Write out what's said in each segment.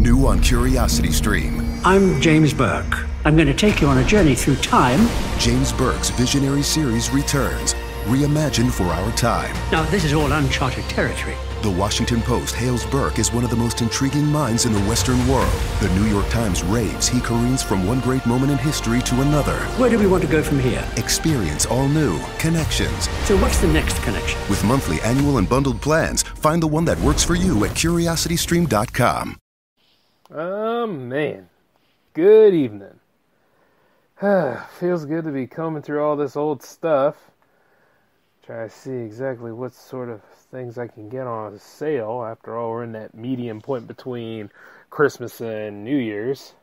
New on Curiosity Stream. I'm James Burke. I'm going to take you on a journey through time. James Burke's visionary series returns, reimagined for our time. Now, this is all uncharted territory. The Washington Post hails Burke as one of the most intriguing minds in the Western world. The New York Times raves he careens from one great moment in history to another. Where do we want to go from here? Experience all new Connections. So what's the next connection? With monthly, annual, and bundled plans, find the one that works for you at CuriosityStream.com. Oh, man. Good evening. Feels good to be combing through all this old stuff. Try to see exactly what sort of things I can get on sale. After all, we're in that medium point between Christmas and New Year's.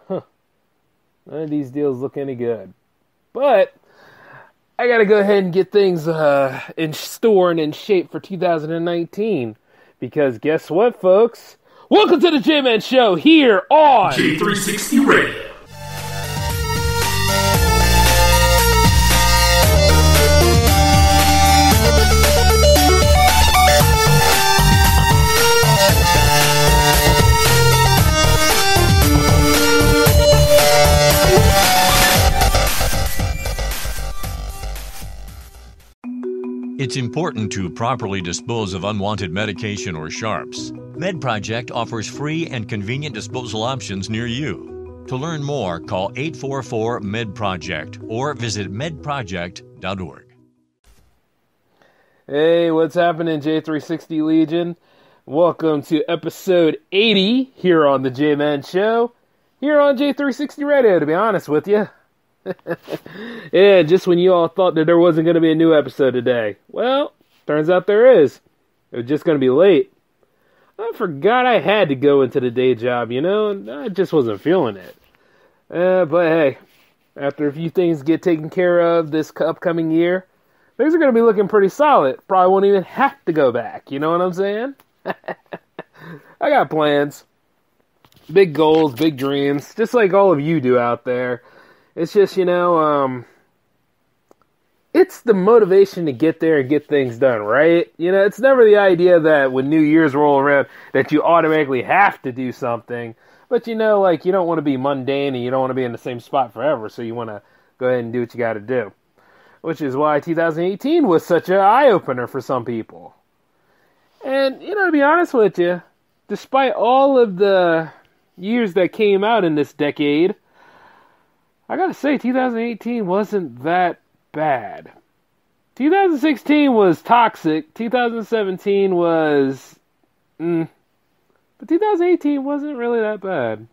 None of these deals look any good. But I gotta go ahead and get things in store and in shape for 2019. Because guess what, folks? Welcome to the J-Man Show here on J360 Radio. It's important to properly dispose of unwanted medication or sharps. MedProject offers free and convenient disposal options near you. To learn more, call 844-MED-PROJECT or visit medproject.org. Hey, what's happening, J360 Legion? Welcome to episode 80 here on the J-Man Show, here on J360 Radio, to be honest with you. Yeah, just when you all thought that there wasn't going to be a new episode today. Well, turns out there is. It was just going to be late. I forgot I had to go into the day job, and I just wasn't feeling it. But hey, after a few things get taken care of this upcoming year, things are going to be looking pretty solid. Probably won't even have to go back, you know what I'm saying? I got plans. Big goals, big dreams, just like all of you do out there. It's just, it's the motivation to get there and get things done, right? It's never the idea that when New Year's roll around that you automatically have to do something. But, you don't want to be mundane and you don't want to be in the same spot forever. So you want to go ahead and do what you got to do. Which is why 2018 was such an eye-opener for some people. And, to be honest with you, despite all of the years that came out in this decade, I gotta say, 2018 wasn't that bad. 2016 was toxic. 2017 was... But 2018 wasn't really that bad.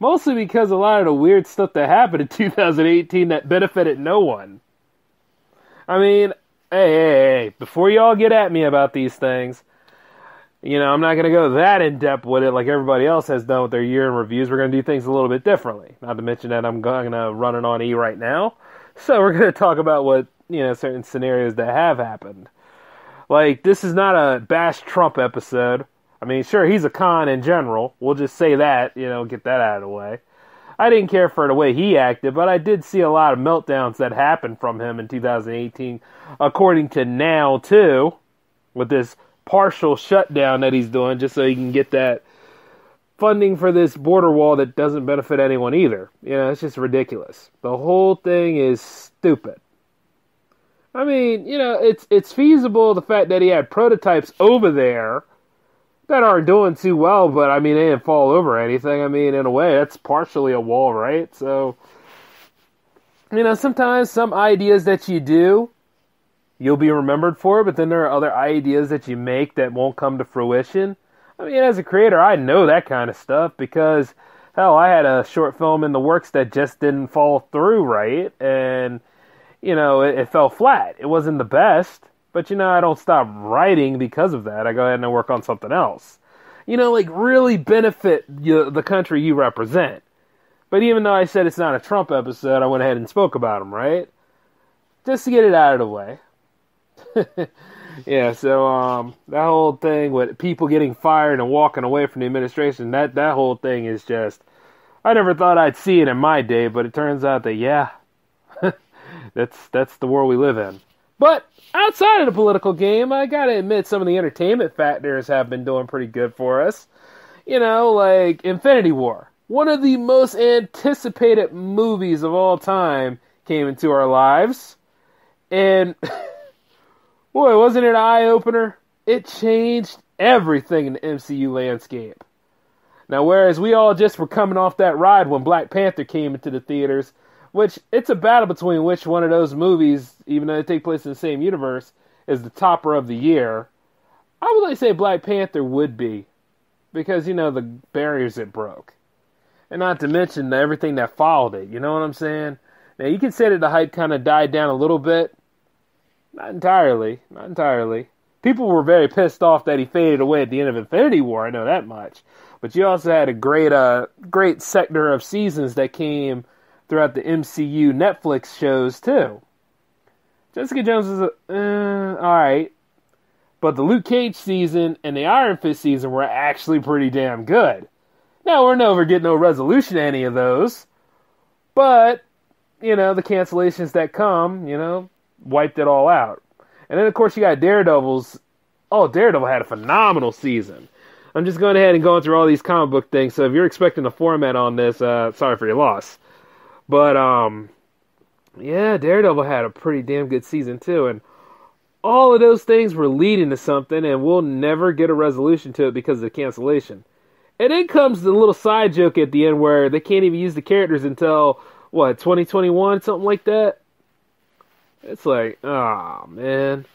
Mostly because a lot of the weird stuff that happened in 2018 that benefited no one. I mean, hey, before y'all get at me about these things, I'm not going to go that in-depth with it like everybody else has done with their year in reviews. We're going to do things a little bit differently. Not to mention that I'm going to run it on E right now. So we're going to talk about what, certain scenarios that have happened. Like, this is not a bash Trump episode. I mean, sure, he's a con in general. We'll just say that, get that out of the way. I didn't care for the way he acted, but I did see a lot of meltdowns that happened from him in 2018, according to Now, too, with this partial shutdown that he's doing just so he can get that funding for this border wall that doesn't benefit anyone either. It's just ridiculous. The whole thing is stupid. I mean, it's feasible, the fact that he had prototypes over there that aren't doing too well, but I mean, they didn't fall over anything. I mean, in a way, that's partially a wall, right? So, sometimes some ideas that you do, you'll be remembered for, but then there are other ideas that you make that won't come to fruition. I mean, as a creator, I know that kind of stuff because, hell, I had a short film in the works that just didn't fall through right, and, it fell flat. It wasn't the best, but, I don't stop writing because of that. I go ahead and work on something else. Really benefit the country you represent. But even though I said it's not a Trump episode, I went ahead and spoke about him, right? Just to get it out of the way. Yeah, so that whole thing with people getting fired and walking away from the administration, that whole thing is just, I never thought I'd see it in my day, but it turns out that, yeah, that's the world we live in. But outside of the political game, I gotta admit some of the entertainment factors have been doing pretty good for us. like Infinity War. One of the most anticipated movies of all time came into our lives. And, boy, wasn't it an eye-opener? It changed everything in the MCU landscape. Now, whereas we all just were coming off that ride when Black Panther came into the theaters, which it's a battle between which one of those movies, even though they take place in the same universe, is the topper of the year. I would like to say Black Panther would be, because, the barriers it broke. And not to mention everything that followed it, you know what I'm saying? Now, you can say that the hype kind of died down a little bit. Not entirely. People were very pissed off that he faded away at the end of Infinity War, I know that much. But you also had a great sector of seasons that came throughout the MCU Netflix shows, too. Jessica Jones is alright. But the Luke Cage season and the Iron Fist season were actually pretty damn good. Now, we're never getting no resolution to any of those. But, the cancellations that come, wiped it all out. And then, of course, you got Daredevil's. Oh, Daredevil had a phenomenal season. I'm just going ahead and going through all these comic book things, so if you're expecting a format on this, sorry for your loss. But, yeah, Daredevil had a pretty damn good season, too, and all of those things were leading to something, and we'll never get a resolution to it because of the cancellation. And then comes the little side joke at the end where they can't even use the characters until, 2021, something like that? It's like, oh, man.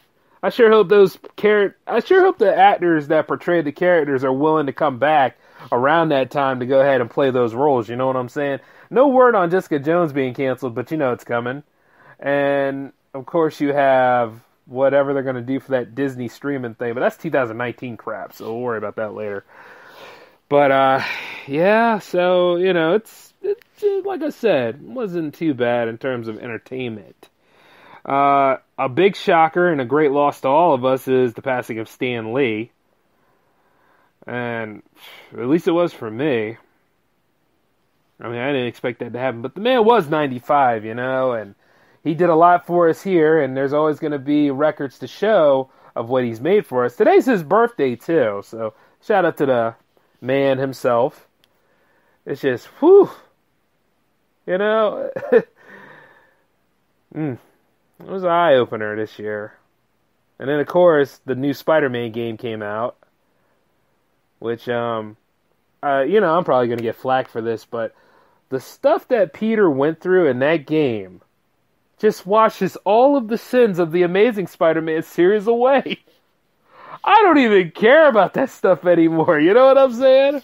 I sure hope the actors that portrayed the characters are willing to come back around that time to go ahead and play those roles, you know what I'm saying? No word on Jessica Jones being canceled, but it's coming. And, of course, you have whatever they're going to do for that Disney streaming thing, but that's 2019 crap, so we'll worry about that later. But, yeah, so, it's like I said, it wasn't too bad in terms of entertainment. A big shocker and a great loss to all of us is the passing of Stan Lee. And at least it was for me. I mean, I didn't expect that to happen, but the man was 95, and he did a lot for us here, and there's always going to be records to show of what he's made for us. Today's his birthday, too, so shout out to the man himself. It's just, whew, It was an eye-opener this year. And then, of course, the new Spider-Man game came out. Which, I'm probably going to get flack for this, but the stuff that Peter went through in that game just washes all of the sins of the Amazing Spider-Man series away. I don't even care about that stuff anymore, you know what I'm saying?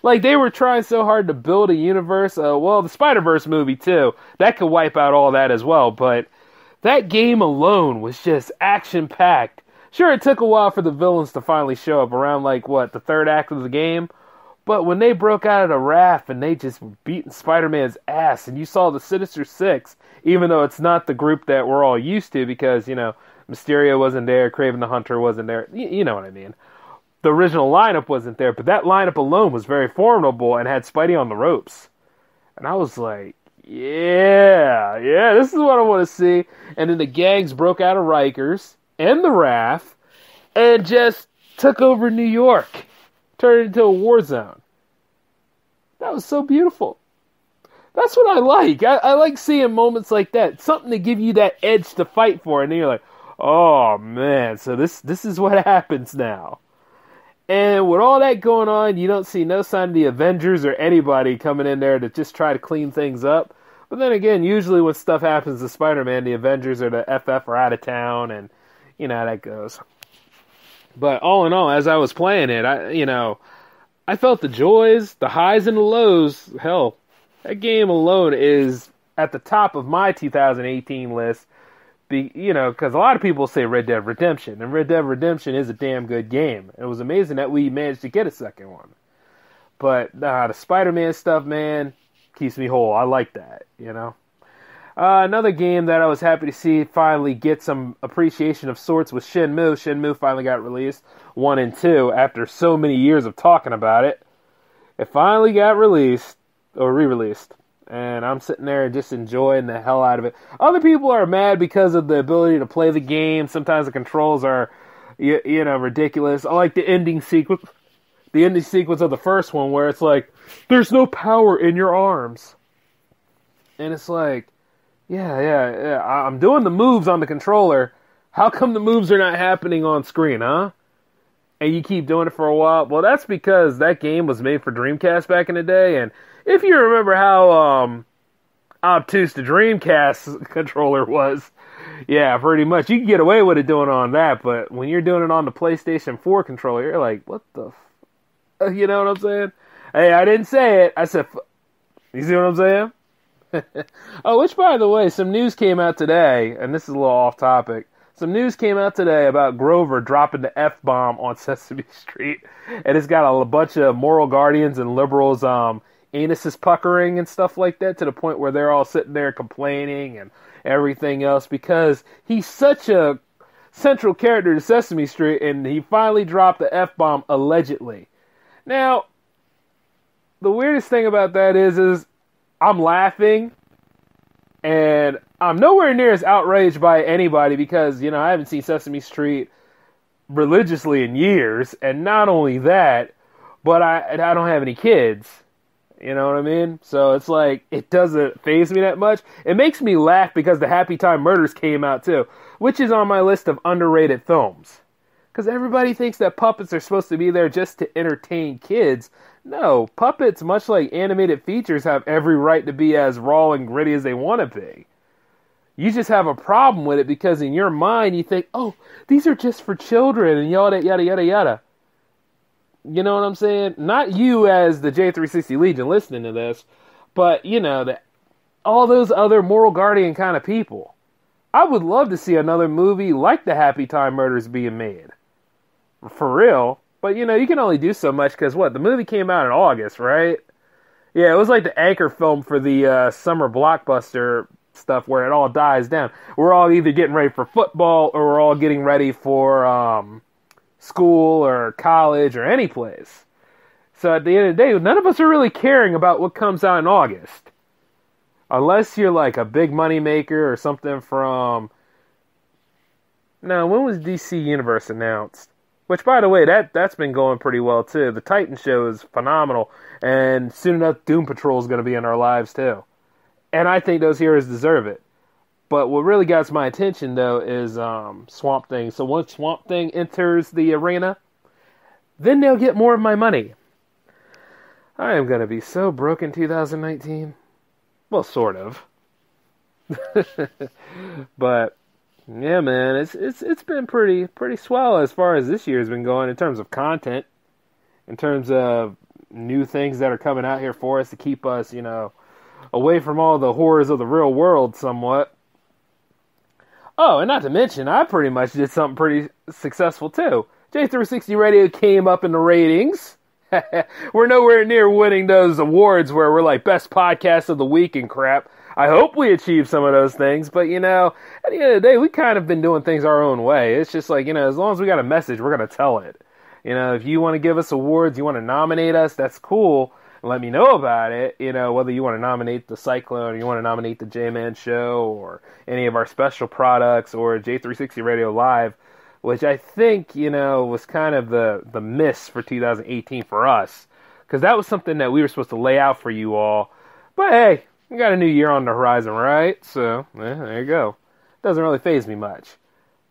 Like, they were trying so hard to build a universe. The Spider-Verse movie, too. That could wipe out all that as well, but that game alone was just action-packed. Sure, it took a while for the villains to finally show up around, the third act of the game. But when they broke out of the raft and they just were beating Spider-Man's ass, and you saw the Sinister Six, even though it's not the group that we're all used to because, Mysterio wasn't there, Kraven the Hunter wasn't there, you know what I mean. The original lineup wasn't there, but that lineup alone was very formidable and had Spidey on the ropes. And I was like, yeah, this is what I want to see. And then the gangs broke out of Rikers and the Raft and just took over New York. Turned it into a war zone. That was so beautiful. That's what I like. I like seeing moments like that. Something to give you that edge to fight for. And then you're like, oh, man, so this is what happens now. And with all that going on, you don't see no sign of the Avengers or anybody coming in there to just try to clean things up. But then again, usually when stuff happens to Spider-Man, the Avengers or the FF are out of town, and you know how that goes. But all in all, as I was playing it, I felt the joys, the highs and the lows. Hell, that game alone is at the top of my 2018 list. Because a lot of people say Red Dead Redemption, and Red Dead Redemption is a damn good game. It was amazing that we managed to get a second one. But the Spider-Man stuff, man, keeps me whole. I like that, Another game that I was happy to see finally get some appreciation of sorts was Shenmue. Shenmue finally got released, 1 and 2, after so many years of talking about it. It finally got released, or re-released. And I'm sitting there just enjoying the hell out of it. Other people are mad because of the ability to play the game. Sometimes the controls are, ridiculous. I like the ending sequence. the ending sequence of the first one where it's like, there's no power in your arms. And it's like, yeah, I'm doing the moves on the controller. How come the moves are not happening on screen, huh? And you keep doing it for a while. Well, that's because that game was made for Dreamcast back in the day. And if you remember how obtuse the Dreamcast controller was, yeah, pretty much. You can get away with it doing it on that. But when you're doing it on the PlayStation 4 controller, you're like, what the you know what I'm saying? Hey, I didn't say it. I said, you see what I'm saying? Oh, which, by the way, some news came out today, and this is a little off topic. Some news came out today about Grover dropping the F-bomb on Sesame Street, and it's got a bunch of moral guardians and liberals anuses puckering and stuff like that, to the point where they're all sitting there complaining and everything else, because he's such a central character to Sesame Street, and he finally dropped the F-bomb allegedly. Now, the weirdest thing about that is I'm laughing, and I'm nowhere near as outraged by anybody because, you know, I haven't seen Sesame Street religiously in years, and not only that, but I don't have any kids. You know what I mean? So it's like, it doesn't faze me that much. It makes me laugh because the Happy Time Murders came out too, which is on my list of underrated films. Because everybody thinks that puppets are supposed to be there just to entertain kids. No, puppets, much like animated features, have every right to be as raw and gritty as they want to be. You just have a problem with it because in your mind you think, oh, these are just for children and yada, yada, yada, yada. You know what I'm saying? Not you as the J360 Legion listening to this, but, you know, all those other moral guardian kind of people. I would love to see another movie like the Happy Time Murders being made. For real. But, you know, you can only do so much because, the movie came out in August, right? Yeah, it was like the anchor film for the summer blockbuster stuff where it all dies down. We're all either getting ready for football or we're all getting ready for school or college or any place. So at the end of the day, none of us are really caring about what comes out in August. Unless you're like a big money maker or something from... No, when was DC Universe announced? Which, by the way, that's been going pretty well, too. The Titan show is phenomenal, and soon enough, Doom Patrol is going to be in our lives, too. And I think those heroes deserve it. But what really gets my attention, though, is Swamp Thing. So once Swamp Thing enters the arena, then they'll get more of my money. I am going to be so broke in 2019. Well, sort of. But... yeah, man, it's been pretty swell as far as this year's been going in terms of content, in terms of new things that are coming out here for us to keep us, you know, away from all the horrors of the real world somewhat. Oh, and not to mention, I pretty much did something pretty successful too. J360 Radio came up in the ratings. We're nowhere near winning those awards where we're like best podcast of the week and crap. I hope we achieve some of those things, but, you know, at the end of the day, we kind of been doing things our own way. It's just like, you know, as long as we got a message, we're going to tell it. You know, if you want to give us awards, you want to nominate us, that's cool. Let me know about it, you know, whether you want to nominate the Cyclone or you want to nominate the J-Man Show or any of our special products or J360 Radio Live, which I think, you know, was kind of the miss for 2018 for us. Because that was something that we were supposed to lay out for you all. But hey, we got a new year on the horizon, right? So, there you go. Doesn't really faze me much.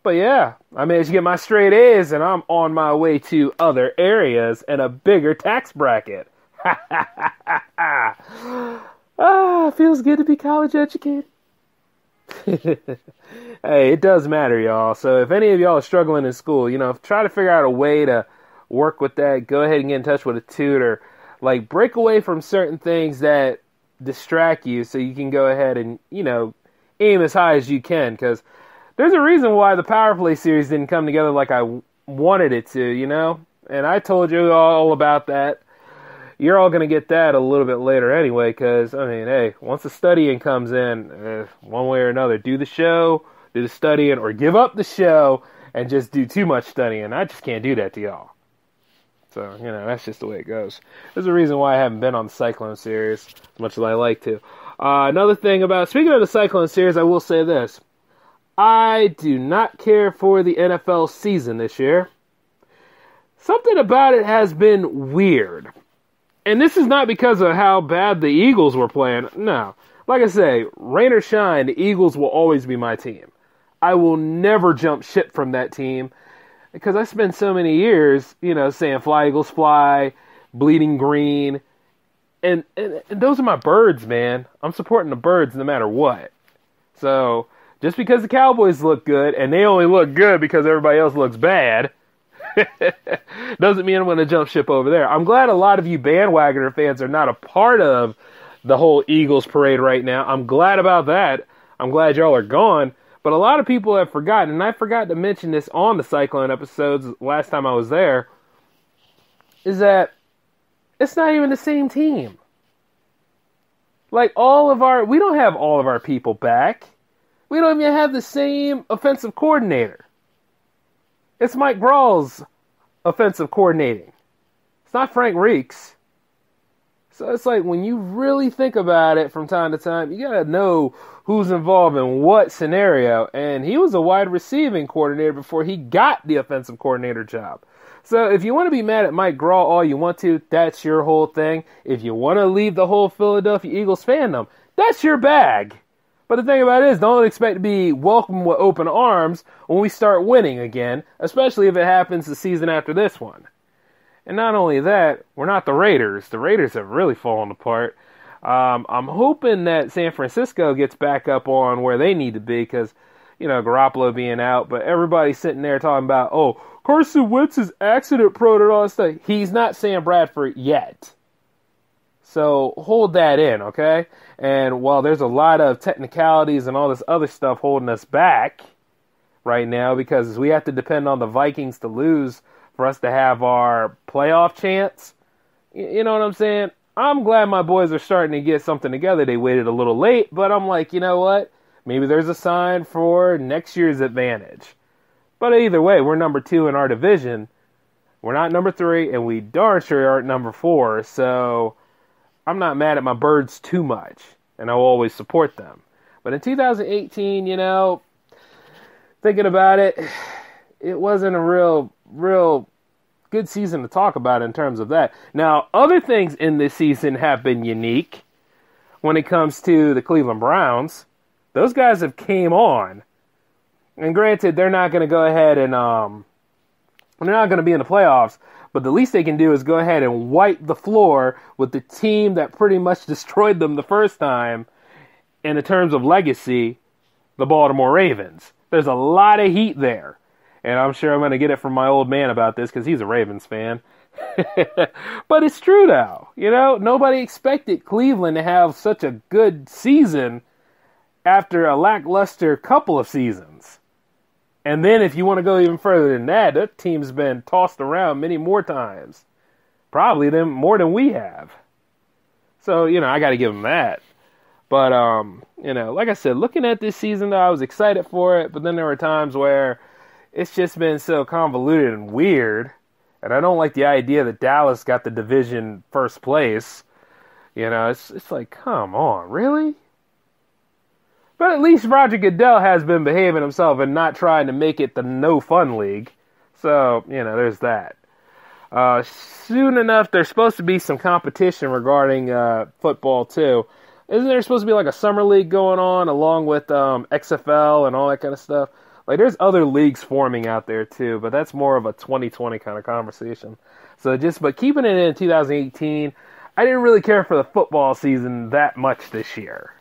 But yeah, I managed to get my straight A's, and I'm on my way to other areas and a bigger tax bracket. Feels good to be college educated. Hey, it does matter, y'all. So if any of y'all are struggling in school, you know, try to figure out a way to work with that. Go ahead and get in touch with a tutor. Like, break away from certain things that distract you so you can go ahead and, you know, aim as high as you can, because there's a reason why the Power Play series didn't come together like I wanted it to, you know, and I told you all about that. You're all going to get that a little bit later anyway, because, I mean, hey, once the studying comes in, one way or another, do the show, do the studying, or give up the show and just do too much studying. I just can't do that to y'all. So, you know, that's just the way it goes. There's a reason why I haven't been on the Cyclone series as much as I like to. Another thing about, speaking of the Cyclone series, I will say this. I do not care for the NFL season this year. something about it has been weird. And this is not because of how bad the Eagles were playing. No. Like I say, rain or shine, the Eagles will always be my team. I will never jump ship from that team because I spent so many years, saying fly, Eagles, fly, bleeding green. And those are my birds, man. I'm supporting the birds no matter what. So, just because the Cowboys look good, and they only look good because everybody else looks bad, doesn't mean I'm going to jump ship over there. I'm glad a lot of you bandwagoner fans are not a part of the whole Eagles parade right now. I'm glad about that. I'm glad y'all are gone. But a lot of people have forgotten, and I forgot to mention this on the Cyclone episodes last time I was there, is that it's not even the same team. Like, we don't have all of our people back. We don't even have the same offensive coordinator. It's Mike Brawl's offensive coordinating. It's not Frank Reeks. So it's like, when you really think about it from time to time, you gotta know who's involved in what scenario. And he was a wide receiving coordinator before he got the offensive coordinator job. So if you want to be mad at Mike Grawl all you want to, that's your whole thing. If you want to leave the whole Philadelphia Eagles fandom, that's your bag. But the thing about it is, don't expect to be welcomed with open arms when we start winning again, especially if it happens the season after this one. And not only that, we're not the Raiders. The Raiders have really fallen apart. I'm hoping that San Francisco gets back up on where they need to be because, Garoppolo being out, but everybody's sitting there talking about, Carson Wentz is accident prone and all that stuff. He's not Sam Bradford yet. So hold that in, okay? And while there's a lot of technicalities and all this other stuff holding us back right now because we have to depend on the Vikings to lose for us to have our playoff chance, you know what I'm saying? I'm glad my boys are starting to get something together. They waited a little late, but I'm like, you know what? Maybe there's a sign for next year's advantage. But either way, we're number 2 in our division. We're not number 3, and we darn sure aren't number 4. So I'm not mad at my birds too much, and I'll always support them. But in 2018, thinking about it, it wasn't a real good season to talk about in terms of that. Now, other things in this season have been unique when it comes to the Cleveland Browns. Those guys have came on. And granted, they're not going to go ahead and they're not going to be in the playoffs, but the least they can do is go ahead and wipe the floor with the team that pretty much destroyed them the first time in terms of legacy, the Baltimore Ravens. There's a lot of heat there. And I'm sure I'm going to get it from my old man about this because he's a Ravens fan. But it's true now. Nobody expected Cleveland to have such a good season after a lackluster couple of seasons. And then if you want to go even further than that team's been tossed around many more times. Probably more than we have. So, I got to give them that. But, like I said, looking at this season, though, I was excited for it. But then there were times where it's just been so convoluted and weird. And I don't like the idea that Dallas got the division first place. It's like, come on, really? But at least Roger Goodell has been behaving himself and not trying to make it the no-fun league. So, there's that. Soon enough, there's supposed to be some competition regarding football, too. Isn't there supposed to be like a summer league going on along with XFL and all that kind of stuff? Like, there's other leagues forming out there, too, but that's more of a 2020 kind of conversation. But keeping it in 2018, I didn't really care for the football season that much this year,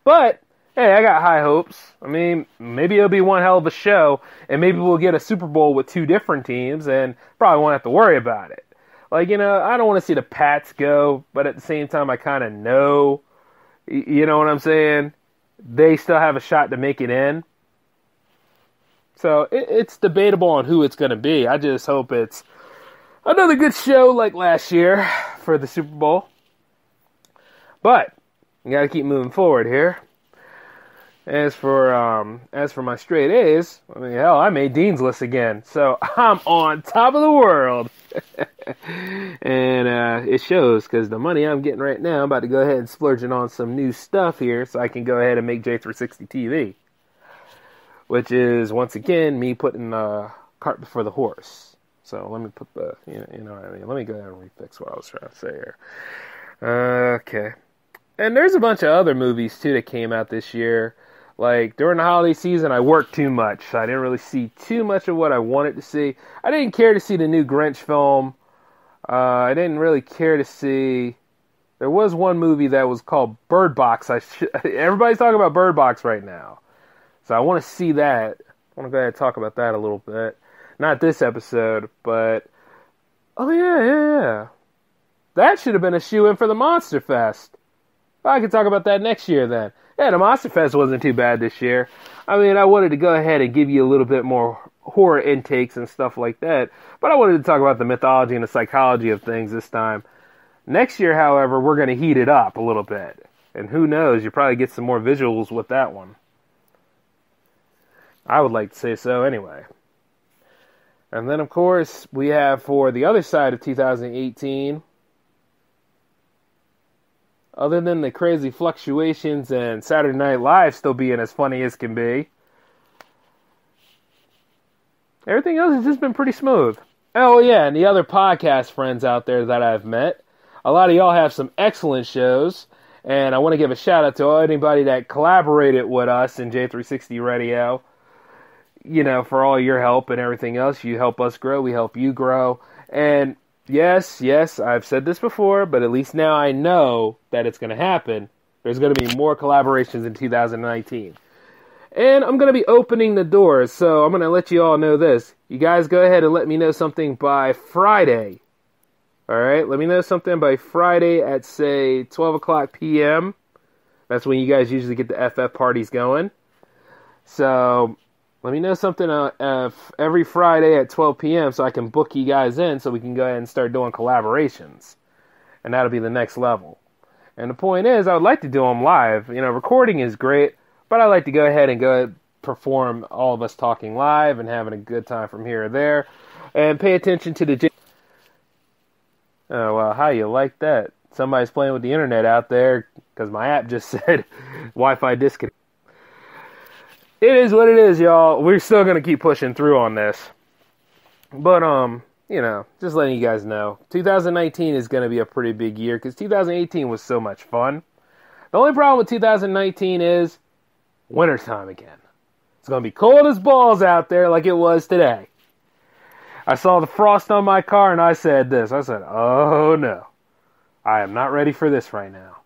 But, hey, I got high hopes. I mean, maybe it'll be one hell of a show, and maybe we'll get a Super Bowl with 2 different teams, and probably won't have to worry about it. Like, I don't want to see the Pats go, but at the same time, I kind of know, you know what I'm saying? They still have a shot to make it in. So, it's debatable on who it's going to be. I just hope it's another good show like last year for the Super Bowl. But you got to keep moving forward here. As for my straight A's, I mean, hell, I made Dean's List again, so I'm on top of the world. And it shows because the money I'm getting right now, I'm about to go ahead and splurge it on some new stuff here, so I can go ahead and make J360 TV, which is once again me putting cart before the horse. So let me put the, you know what I mean. Let me go ahead and refix what I was trying to say here. Okay. And there's a bunch of other movies, too, that came out this year. Like, during the holiday season, I worked too much, so I didn't really see too much of what I wanted to see. I didn't care to see the new Grinch film. I didn't really care to see... There was one movie that was called Bird Box. Everybody's talking about Bird Box right now. So I want to see that. I want to go ahead and talk about that a little bit. Not this episode, but... Oh, yeah. That should have been a shoo-in for the Monster Fest. I could talk about that next year then. Yeah, the Monster Fest wasn't too bad this year. I mean, I wanted to go ahead and give you a little bit more horror intakes and stuff like that. But I wanted to talk about the mythology and the psychology of things this time. Next year, however, we're going to heat it up a little bit. And who knows, you probably get some more visuals with that one. I would like to say so anyway. And then, of course, we have for the other side of 2018... Other than the crazy fluctuations and Saturday Night Live still being as funny as can be, everything else has just been pretty smooth. Oh, yeah, and the other podcast friends out there that I've met, a lot of y'all have some excellent shows, and I want to give a shout-out to anybody that collaborated with us in J360 Radio, you know, for all your help and everything else. You help us grow, we help you grow, and... Yes, I've said this before, but at least now I know that it's going to happen. There's going to be more collaborations in 2019. And I'm going to be opening the doors, so I'm going to let you all know this. You guys go ahead and let me know something by Friday. Alright, let me know something by Friday at, say, 12 o'clock p.m. That's when you guys usually get the FF parties going. So... let me know something every Friday at 12 p.m. so I can book you guys in so we can go ahead and start doing collaborations. And that'll be the next level. And the point is, I would like to do them live. You know, recording is great, but I like to go ahead and perform all of us talking live and having a good time from here or there. And pay attention to the... Oh, well, how you like that? Somebody's playing with the internet out there because my app just said Wi-Fi disconnect. It is what it is, y'all. We're still going to keep pushing through on this. But, you know, just letting you guys know. 2019 is going to be a pretty big year because 2018 was so much fun. The only problem with 2019 is wintertime again. It's going to be cold as balls out there like it was today. I saw the frost on my car and I said this. I said, oh no. I am not ready for this right now.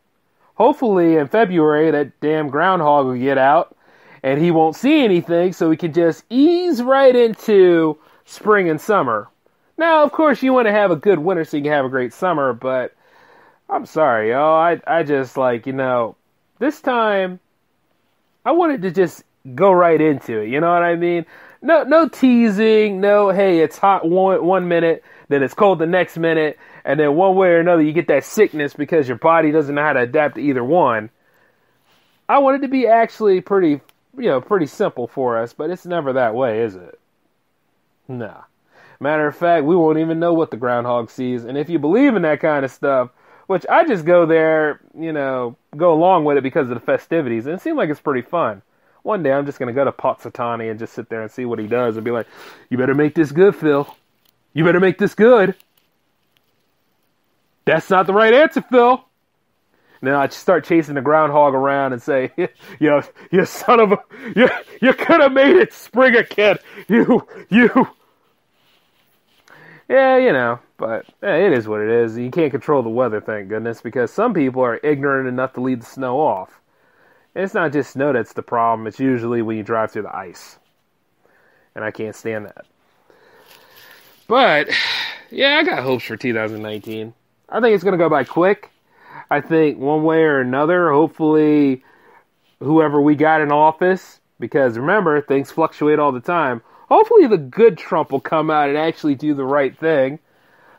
Hopefully in February that damn groundhog will get out. And he won't see anything, so we can just ease right into spring and summer. Now, of course, you want to have a good winter so you can have a great summer, but I'm sorry, y'all. I just, like, you know, this time, I wanted to just go right into it, you know what I mean? No teasing, no, hey, it's hot one minute, then it's cold the next minute, and then one way or another you get that sickness because your body doesn't know how to adapt to either one. I wanted to be actually pretty simple for us, but it's never that way, is it? Nah. Matter of fact, we won't even know what the groundhog sees, and if you believe in that kind of stuff, which I just go there, you know, go along with it because of the festivities, and it seems like it's pretty fun. One day I'm just going to go to Potsatani and just sit there and see what he does and be like, you better make this good, Phil. You better make this good. That's not the right answer, Phil. Then I start chasing the groundhog around and say, you son of a, you could have made it spring again. Yeah, you know, but it is what it is. You can't control the weather, thank goodness, because some people are ignorant enough to leave the snow off. And it's not just snow that's the problem. It's usually when you drive through the ice. And I can't stand that. But, yeah, I got hopes for 2019. I think it's going to go by quick. I think one way or another, hopefully whoever we got in office, because remember, things fluctuate all the time, hopefully the good Trump will come out and actually do the right thing.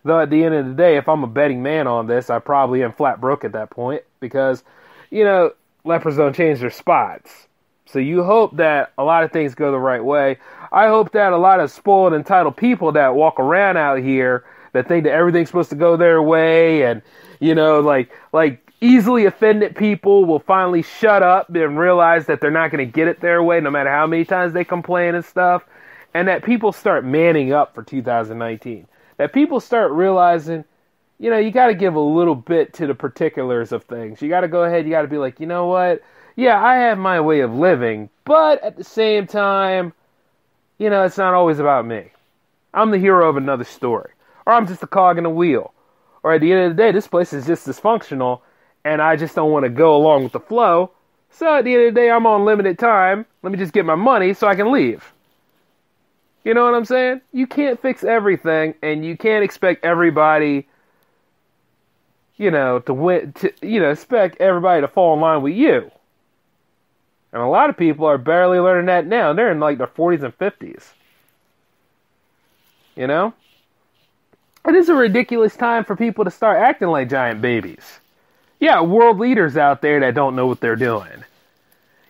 Though at the end of the day, if I'm a betting man on this, I probably am flat broke at that point, because, you know, lepers don't change their spots. So you hope that a lot of things go the right way. I hope that a lot of spoiled, entitled people that walk around out here that think that everything's supposed to go their way and, you know, like easily offended people will finally shut up and realize that they're not going to get it their way no matter how many times they complain and stuff. And that people start manning up for 2019. That people start realizing, you got to give a little bit to the particulars of things. You got to go ahead, you got to be like, you know what? Yeah, I have my way of living, but at the same time, it's not always about me. I'm the hero of another story. Or I'm just a cog in a wheel. Or at the end of the day, this place is just dysfunctional, and I just don't want to go along with the flow. So at the end of the day, I'm on limited time. Let me just get my money so I can leave. You know what I'm saying? You can't fix everything, and you can't expect everybody, to win, expect everybody to fall in line with you. And a lot of people are barely learning that now. They're in like their 40s and 50s. It is a ridiculous time for people to start acting like giant babies. Yeah, world leaders out there that don't know what they're doing.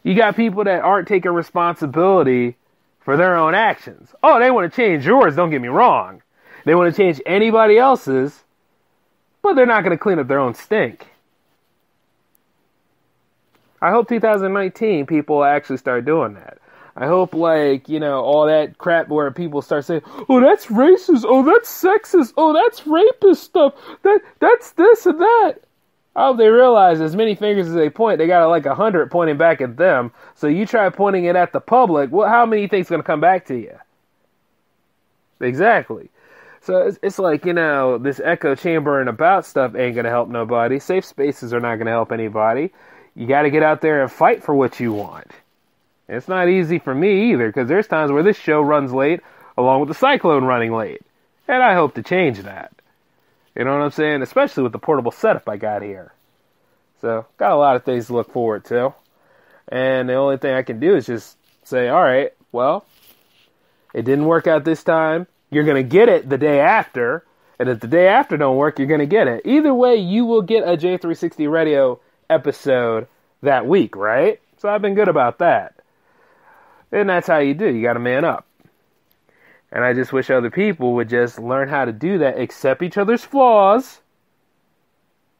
You got people that aren't taking responsibility for their own actions. Oh, they want to change yours, don't get me wrong. They want to change anybody else's, but they're not going to clean up their own stink. I hope 2019 people actually start doing that. I hope, all that crap where people start saying, oh, that's racist, oh, that's sexist, oh, that's rapist stuff, that's this and that. I hope they realize as many fingers as they point, they got 100 pointing back at them. So you try pointing it at the public, well, how many things going to come back to you? Exactly. So it's like, this echo chamber and about stuff ain't going to help nobody. Safe spaces are not going to help anybody. You got to get out there and fight for what you want. It's not easy for me either, because there's times where this show runs late, along with the cyclone running late. And I hope to change that. You know what I'm saying? Especially with the portable setup I got here. So, got a lot of things to look forward to. And the only thing I can do is just say, alright, well, it didn't work out this time. You're going to get it the day after. And if the day after don't work, you're going to get it. Either way, you will get a J360 Radio episode that week, right? So I've been good about that. And that's how you do. You got to man up. And I just wish other people would just learn how to do that. Accept each other's flaws.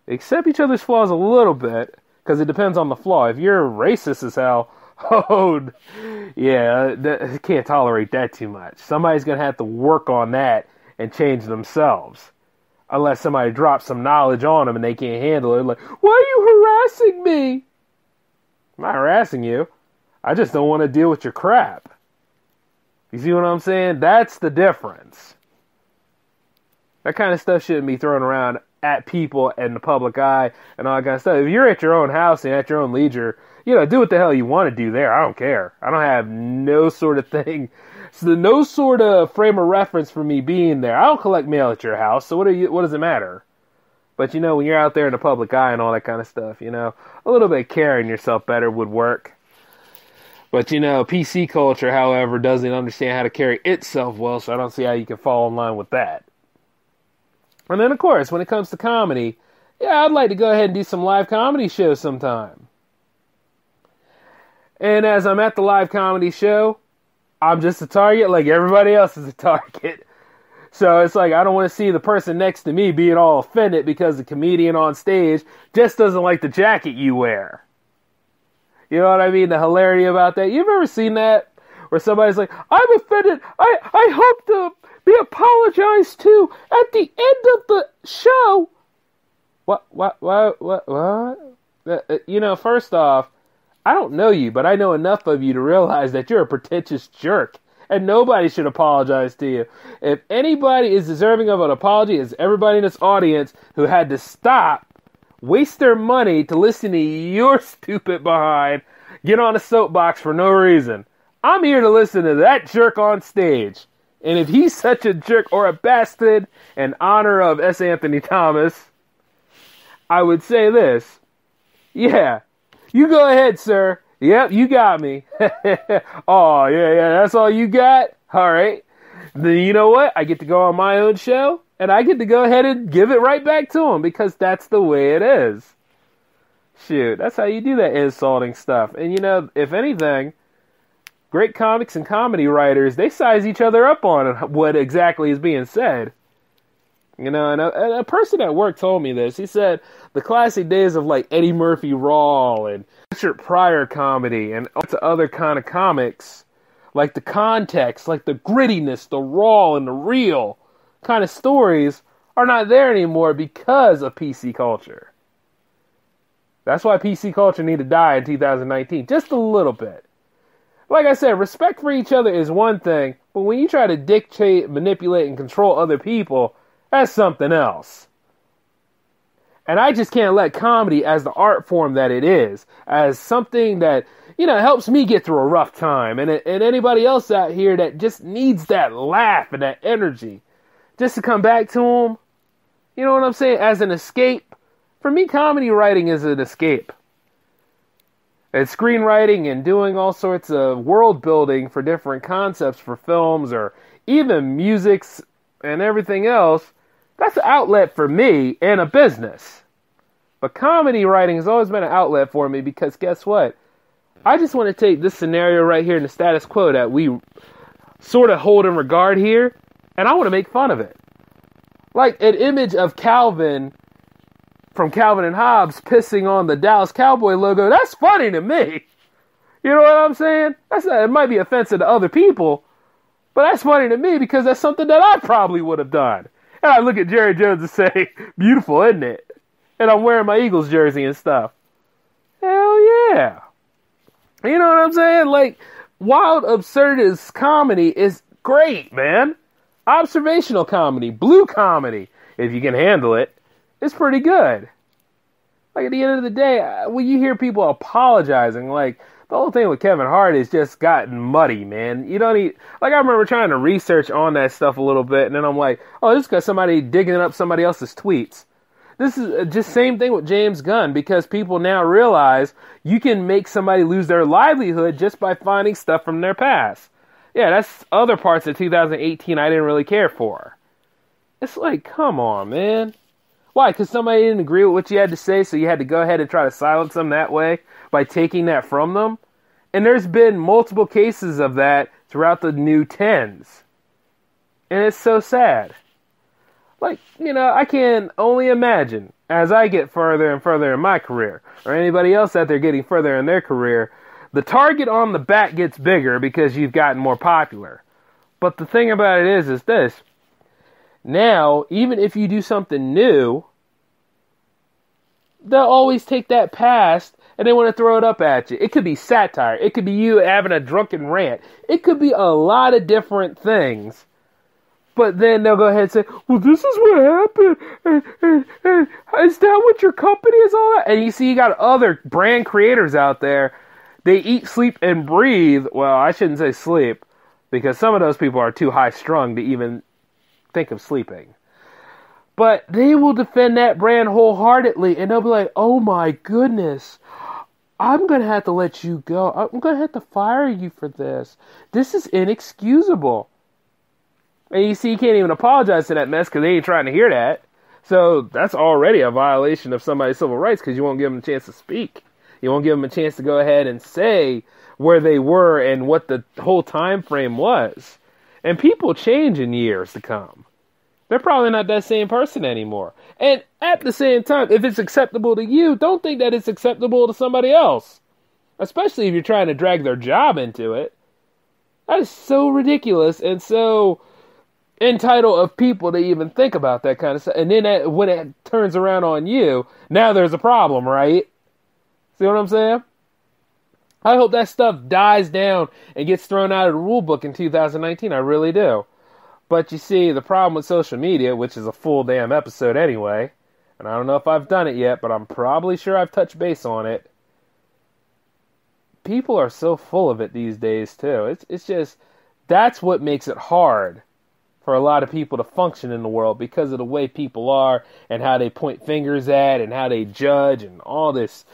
Accept each other's flaws a little bit. Because it depends on the flaw. If you're racist as hell, oh, yeah, can't tolerate that too much. Somebody's going to have to work on that and change themselves. Unless somebody drops some knowledge on them and they can't handle it. Like, why are you harassing me? I'm not harassing you. I just don't want to deal with your crap. You see what I'm saying? That's the difference. That kind of stuff shouldn't be thrown around at people and the public eye and all that kind of stuff. If you're at your own house and at your own leisure, do what the hell you want to do there. I don't care. I don't have no sort of thing. So no sort of frame of reference for me being there. I don't collect mail at your house, so what does it matter? But when you're out there in the public eye and all that kind of stuff, a little bit of carrying yourself better would work. But, PC culture, however, doesn't understand how to carry itself well, so I don't see how you can fall in line with that. And then, of course, when it comes to comedy, I'd like to go ahead and do some live comedy shows sometime. And as I'm at the live comedy show, I'm just a target like everybody else is a target. So it's like I don't want to see the person next to me being all offended because the comedian on stage just doesn't like the jacket you wear. You know what I mean? The hilarity about that. You've ever seen that? Where somebody's like, I'm offended. I hope to be apologized to at the end of the show. What? First off, I don't know you, but I know enough of you to realize that you're a pretentious jerk. And nobody should apologize to you. If anybody is deserving of an apology, it's everybody in this audience who had to stop, waste their money to listen to your stupid behind, get on a soapbox for no reason. I'm here to listen to that jerk on stage. And if he's such a jerk or a bastard in honor of S. Anthony Thomas, I would say this. Yeah, you go ahead, sir. Yep, you got me. Oh, yeah, that's all you got? All right. Then you know what? I get to go on my own show, and I get to go ahead and give it right back to him, because that's the way it is. Shoot, that's how you do that insulting stuff. And, if anything, great comics and comedy writers, they size each other up on what exactly is being said. And a person at work told me this. He said the classic days of like Eddie Murphy Raw and Richard Pryor comedy and other kind of comics like the context, like the grittiness, the raw and the real kind of stories are not there anymore because of PC culture. That's why PC culture need to die in 2019, just a little bit. Like I said, respect for each other is one thing, but when you try to dictate, manipulate, and control other people, that's something else. And I just can't let comedy, as the art form that it is, as something that, helps me get through a rough time, and anybody else out here that just needs that laugh and that energy, just to come back to them, you know what I'm saying, as an escape. For me, comedy writing is an escape. It's screenwriting and doing all sorts of world building for different concepts for films or even musics and everything else. That's an outlet for me and a business. But comedy writing has always been an outlet for me because guess what? I just want to take this scenario right here in the status quo that we sort of hold in regard here, and I want to make fun of it. Like an image of Calvin from Calvin and Hobbes pissing on the Dallas Cowboy logo, that's funny to me. You know what I'm saying? It might be offensive to other people, but that's funny to me because that's something that I probably would have done. And I look at Jerry Jones and say, beautiful, isn't it? And I'm wearing my Eagles jersey and stuff. Hell yeah. You know what I'm saying? Like, wild absurdist comedy is great, man. Observational comedy, blue comedy, if you can handle it, is pretty good. Like, at the end of the day, when you hear people apologizing, like, the whole thing with Kevin Hart has just gotten muddy, man. You don't need, like, I remember trying to research on that stuff a little bit, and then I'm like, oh, this is because somebody digging up somebody else's tweets. This is just same thing with James Gunn, because people now realize you can make somebody lose their livelihood just by finding stuff from their past. Yeah, that's other parts of 2018 I didn't really care for. It's like, come on, man. Why? Because somebody didn't agree with what you had to say, so you had to go ahead and try to silence them that way by taking that from them? And there's been multiple cases of that throughout the new 10s. And it's so sad. Like, I can only imagine as I get further and further in my career, or anybody else out there getting further in their career, the target on the back gets bigger because you've gotten more popular. But the thing about it is this. Now, even if you do something new, they'll always take that past and they want to throw it up at you. It could be satire. It could be you having a drunken rant. It could be a lot of different things. But then they'll go ahead and say, well, this is what happened. And is that what your company is all that? And you see, you got other brand creators out there. They eat, sleep, and breathe. Well, I shouldn't say sleep, because some of those people are too high strung to even think of sleeping. But they will defend that brand wholeheartedly, and they'll be like, oh my goodness, I'm going to have to let you go. I'm going to have to fire you for this. This is inexcusable. And you see, you can't even apologize to that mess because they ain't trying to hear that. So that's already a violation of somebody's civil rights because you won't give them a chance to speak. You won't give them a chance to go ahead and say where they were and what the whole time frame was. And people change in years to come. They're probably not that same person anymore. And at the same time, if it's acceptable to you, don't think that it's acceptable to somebody else. Especially if you're trying to drag their job into it. That is so ridiculous and so entitled of people to even think about that kind of stuff. And then when it turns around on you, now there's a problem, right? See what I'm saying? I hope that stuff dies down and gets thrown out of the rule book in 2019. I really do. But you see, the problem with social media, which is a full damn episode anyway, and I don't know if I've done it yet, but I'm probably sure I've touched base on it. People are so full of it these days, too. It's just, that's what makes it hard for a lot of people to function in the world because of the way people are and how they point fingers at and how they judge and all this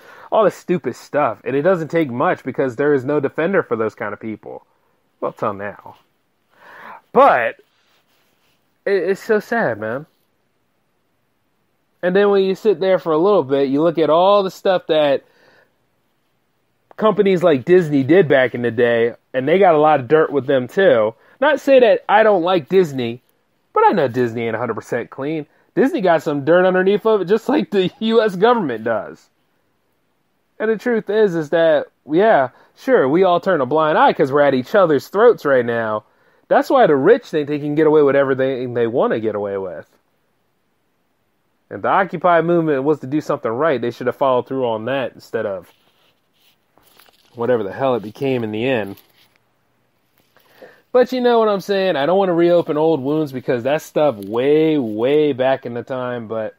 stupid stuff. And it doesn't take much because there is no defender for those kind of people. Well, till now. But it's so sad, man. And then when you sit there for a little bit, you look at all the stuff that companies like Disney did back in the day, and they got a lot of dirt with them too. Not to say that I don't like Disney, but I know Disney ain't 100% clean. Disney got some dirt underneath of it, just like the U.S. government does. And the truth is that, yeah, sure, we all turn a blind eye because we're at each other's throats right now. That's why the rich think they can get away with everything they want to get away with. If the Occupy movement was to do something right, they should have followed through on that instead of whatever the hell it became in the end. But you know what I'm saying? I don't want to reopen old wounds because that stuff way, way back in the time. But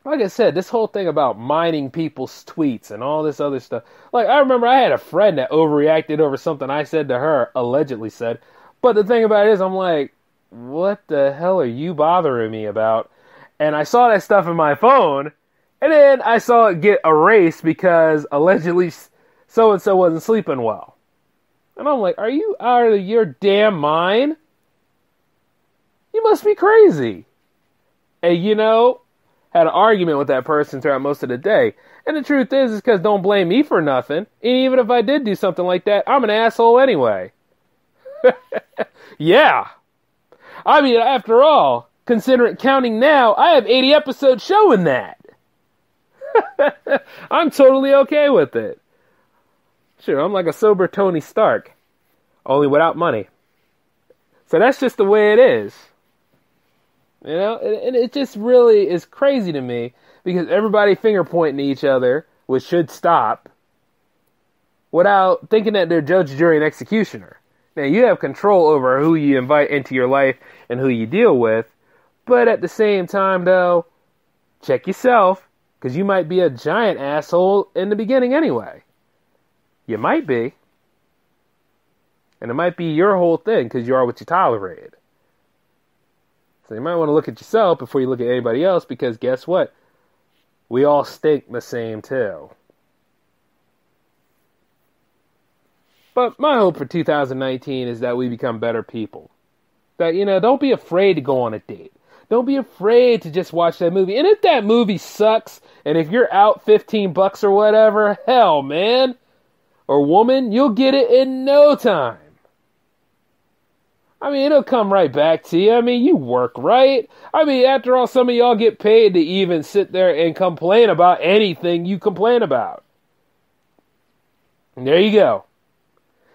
like I said, this whole thing about mining people's tweets and all this other stuff. Like, I remember I had a friend that overreacted over something I said to her, allegedly said. But the thing about it is, I'm like, what the hell are you bothering me about? And I saw that stuff in my phone, and then I saw it get erased because allegedly so-and-so wasn't sleeping well. And I'm like, are you out of your damn mind? You must be crazy. And, you know, had an argument with that person throughout most of the day. And the truth is because don't blame me for nothing. And even if I did do something like that, I'm an asshole anyway. Yeah. I mean, after all, considering counting now, I have 80 episodes showing that. I'm totally okay with it. Sure, I'm like a sober Tony Stark, only without money. So that's just the way it is. You know, and it just really is crazy to me because everybody finger pointing at each other, which should stop, without thinking that they're judge, jury, and executioner. Now, you have control over who you invite into your life and who you deal with, but at the same time, though, check yourself, because you might be a giant asshole in the beginning anyway. You might be. And it might be your whole thing, because you are what you tolerated. So you might want to look at yourself before you look at anybody else, because guess what? We all stink the same, too. But my hope for 2019 is that we become better people. That, you know, don't be afraid to go on a date. Don't be afraid to just watch that movie. And if that movie sucks, and if you're out $15 or whatever, hell, man, or woman, you'll get it in no time. I mean, it'll come right back to you. I mean, you work, right? I mean, after all, some of y'all get paid to even sit there and complain about anything you complain about. And there you go.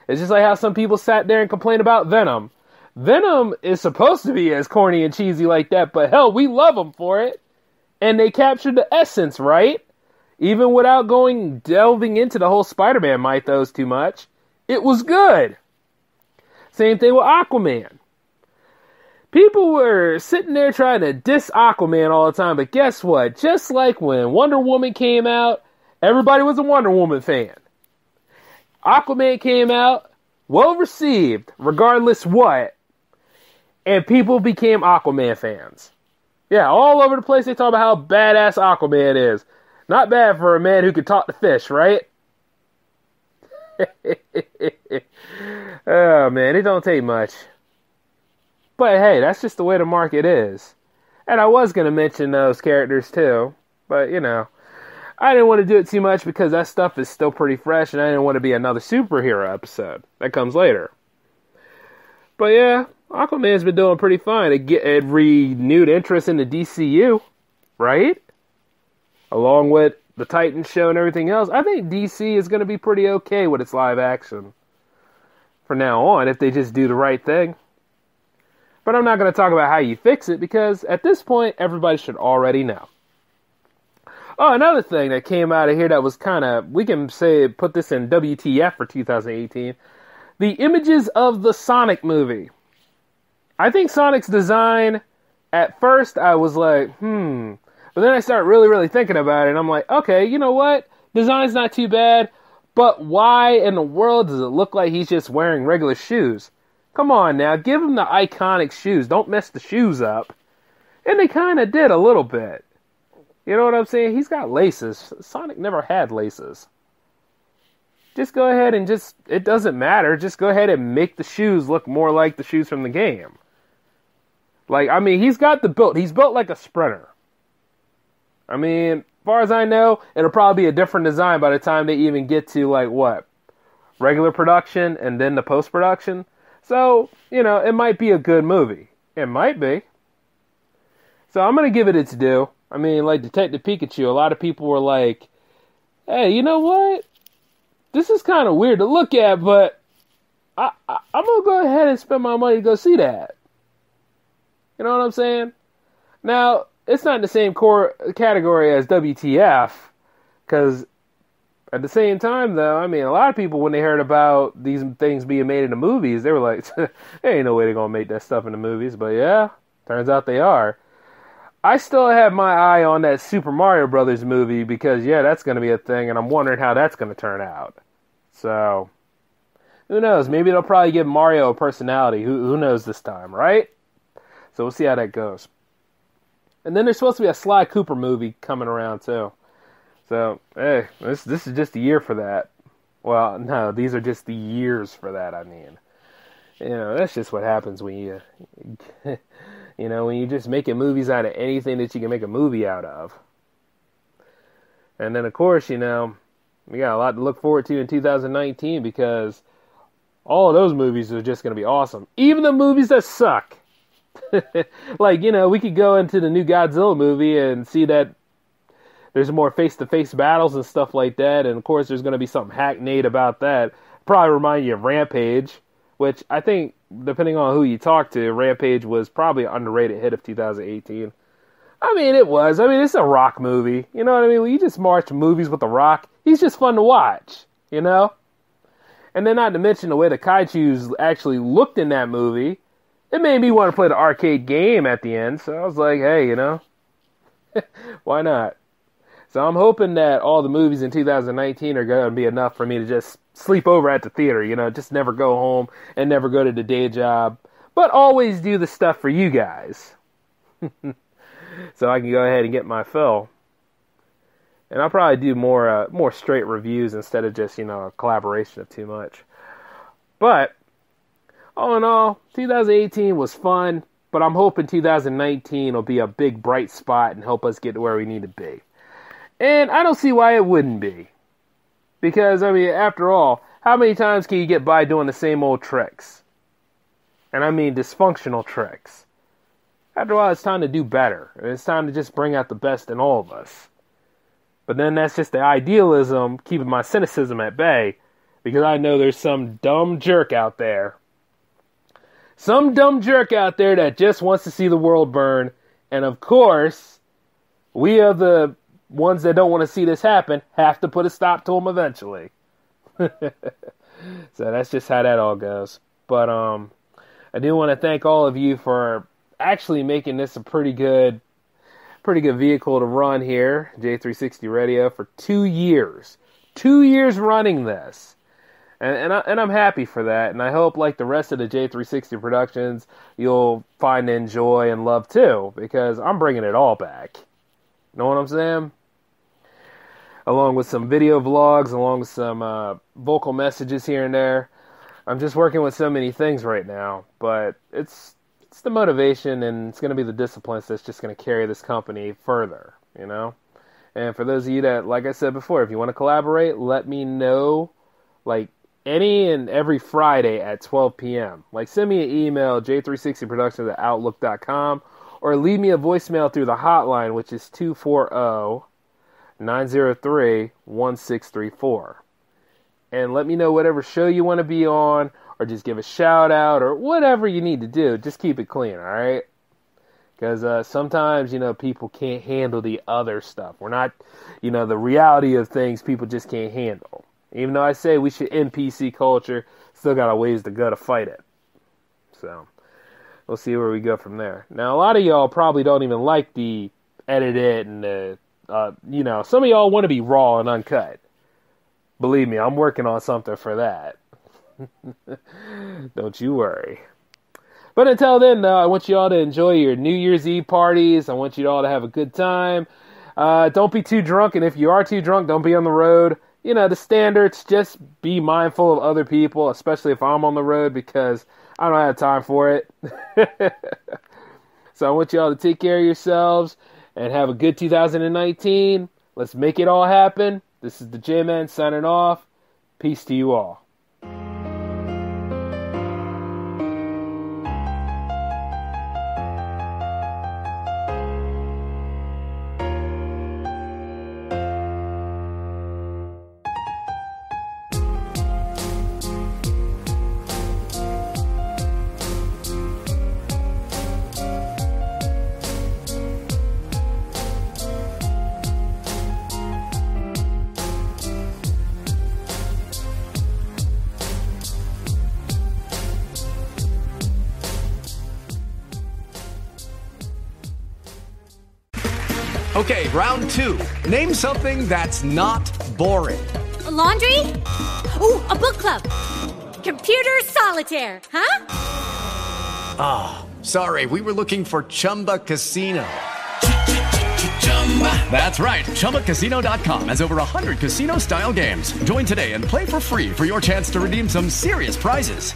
It's just like how some people sat there and complained about Venom. Venom is supposed to be as corny and cheesy like that, but hell, we love them for it. And they captured the essence, right? Even without delving into the whole Spider-Man mythos too much. It was good. Same thing with Aquaman. People were sitting there trying to diss Aquaman all the time, but guess what? Just like when Wonder Woman came out, everybody was a Wonder Woman fan. Aquaman came out, well received, regardless what, and people became Aquaman fans. Yeah, all over the place they talk about how badass Aquaman is. Not bad for a man who could talk to fish, right? Oh man, it don't take much. But hey, that's just the way the market is. And I was going to mention those characters too, but you know, I didn't want to do it too much because that stuff is still pretty fresh and I didn't want to be another superhero episode. That comes later. But yeah, Aquaman's been doing pretty fine. It renewed interest in the DCU, right? Along with the Titans show and everything else. I think DC is going to be pretty okay with its live action from now on if they just do the right thing. But I'm not going to talk about how you fix it because at this point, everybody should already know. Oh, another thing that came out of here that was kind of, we can say, put this in WTF for 2018. The images of the Sonic movie. I think Sonic's design, at first I was like, But then I started really, really thinking about it, and I'm like, okay, you know what? Design's not too bad, but why in the world does it look like he's just wearing regular shoes? Come on now, give him the iconic shoes. Don't mess the shoes up. And they kind of did a little bit. You know what I'm saying? He's got laces. Sonic never had laces. Just go ahead and it doesn't matter. Just go ahead and make the shoes look more like the shoes from the game. Like, I mean, he's got the build. He's built like a sprinter. I mean, as far as I know, it'll probably be a different design by the time they even get to, like, what? Regular production and then the post-production. So, you know, it might be a good movie. It might be. So I'm going to give it its due. I mean, like Detective Pikachu, a lot of people were like, hey, you know what? This is kind of weird to look at, but I'm going to go ahead and spend my money to go see that. You know what I'm saying? Now, it's not in the same core category as WTF, because at the same time, though, I mean, a lot of people, when they heard about these things being made into movies, they were like, there ain't no way they're going to make that stuff into movies. But yeah, turns out they are. I still have my eye on that Super Mario Brothers movie because, yeah, that's going to be a thing, and I'm wondering how that's going to turn out. So, who knows? Maybe they'll probably give Mario a personality. Who knows this time, right? So we'll see how that goes. And then there's supposed to be a Sly Cooper movie coming around, too. So, hey, this is just a year for that. Well, no, these are just the years for that, I mean. You know, that's just what happens when you, you know, when you just making movies out of anything that you can make a movie out of. And then, of course, you know, we got a lot to look forward to in 2019 because all of those movies are just going to be awesome. Even the movies that suck. Like, you know, we could go into the new Godzilla movie and see that there's more face-to-face battles and stuff like that, and of course there's going to be something hackneyed about that. Probably remind you of Rampage, which I think, depending on who you talk to, Rampage was probably an underrated hit of 2018. I mean, it was. I mean, it's a Rock movie. You know what I mean? When you just march movies with The Rock, he's just fun to watch, you know? And then not to mention the way the Kaijus actually looked in that movie, it made me want to play the arcade game at the end, so I was like, hey, you know, why not? So I'm hoping that all the movies in 2019 are going to be enough for me to just sleep over at the theater, you know, just never go home and never go to the day job, but always do the stuff for you guys. So I can go ahead and get my fill. And I'll probably do more straight reviews instead of just, you know, a collaboration of too much. But all in all, 2018 was fun, but I'm hoping 2019 will be a big bright spot and help us get to where we need to be. And I don't see why it wouldn't be. Because, I mean, after all, how many times can you get by doing the same old tricks? And I mean dysfunctional tricks. After all, it's time to do better. It's time to just bring out the best in all of us. But then that's just the idealism, keeping my cynicism at bay. Because I know there's some dumb jerk out there. Some dumb jerk out there that just wants to see the world burn. And of course, we are the ones that don't want to see this happen have to put a stop to them eventually. So that's just how that all goes. But I do want to thank all of you for actually making this a pretty good vehicle to run here, J360 Radio, for 2 years. 2 years running this. And I'm happy for that. And I hope, like the rest of the J360 productions, you'll find enjoy and love too, because I'm bringing it all back. Know what I'm saying? Along with some video vlogs, along with some vocal messages here and there. I'm just working with so many things right now, but it's the motivation and it's going to be the disciplines that's just going to carry this company further, you know? And for those of you that, like I said before, if you want to collaborate, let me know, like, any and every Friday at 12 p.m. Like, send me an email, j360productions@outlook.com, or leave me a voicemail through the hotline, which is 240-903-1634. And let me know whatever show you want to be on, or just give a shout out, or whatever you need to do. Just keep it clean, all right? Because sometimes, you know, people can't handle the other stuff. We're not, you know, the reality of things people just can't handle. Even though I say we should end PC culture, still got a ways to go to fight it. So, we'll see where we go from there. Now, a lot of y'all probably don't even like the edited and the, you know, some of y'all want to be raw and uncut. Believe me, I'm working on something for that. Don't you worry. But until then, though, I want you all to enjoy your New Year's Eve parties. I want you all to have a good time. Don't be too drunk, and if you are too drunk, don't be on the road. You know, the standards, just be mindful of other people, especially if I'm on the road, because I don't have time for it. So I want you all to take care of yourselves and have a good 2019. Let's make it all happen. This is the J-Man signing off. Peace to you all. Okay, round two. Name something that's not boring. A laundry? Ooh, a book club. Computer solitaire, huh? Ah, oh, sorry, we were looking for Chumba Casino. That's right, ChumbaCasino.com has over 100 casino-style games. Join today and play for free for your chance to redeem some serious prizes.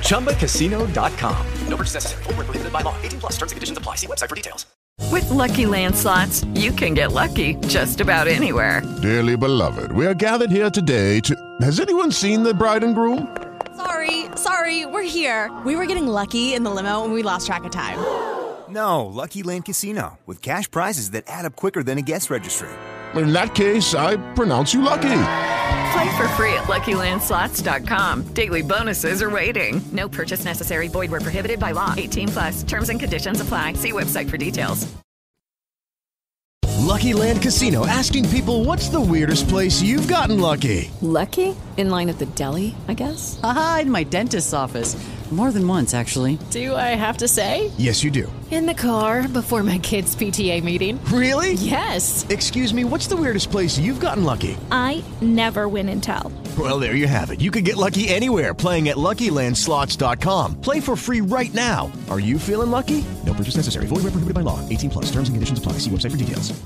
ChumbaCasino.com. No purchase necessary. Void where prohibited by law. 18 plus. Terms and conditions apply. See website for details. With Lucky Land Slots, you can get lucky just about anywhere. Dearly beloved, we are gathered here today to... Has anyone seen the bride and groom? Sorry, we're here. We were getting lucky in the limo and we lost track of time. No, Lucky Land Casino, with cash prizes that add up quicker than a guest registry. In that case, I pronounce you lucky. Play for free at LuckyLandSlots.com. Daily bonuses are waiting. No purchase necessary. Void where prohibited by law. 18 plus. Terms and conditions apply. See website for details. Lucky Land Casino, asking people, what's the weirdest place you've gotten lucky? Lucky? In line at the deli, I guess? Aha, in my dentist's office. More than once, actually. Do I have to say? Yes, you do. In the car before my kids' PTA meeting. Really? Yes. Excuse me, what's the weirdest place you've gotten lucky? I never win and tell. Well, there you have it. You can get lucky anywhere, playing at LuckyLandSlots.com. Play for free right now. Are you feeling lucky? No purchase necessary. Void where prohibited by law. 18 plus. Terms and conditions apply. See website for details.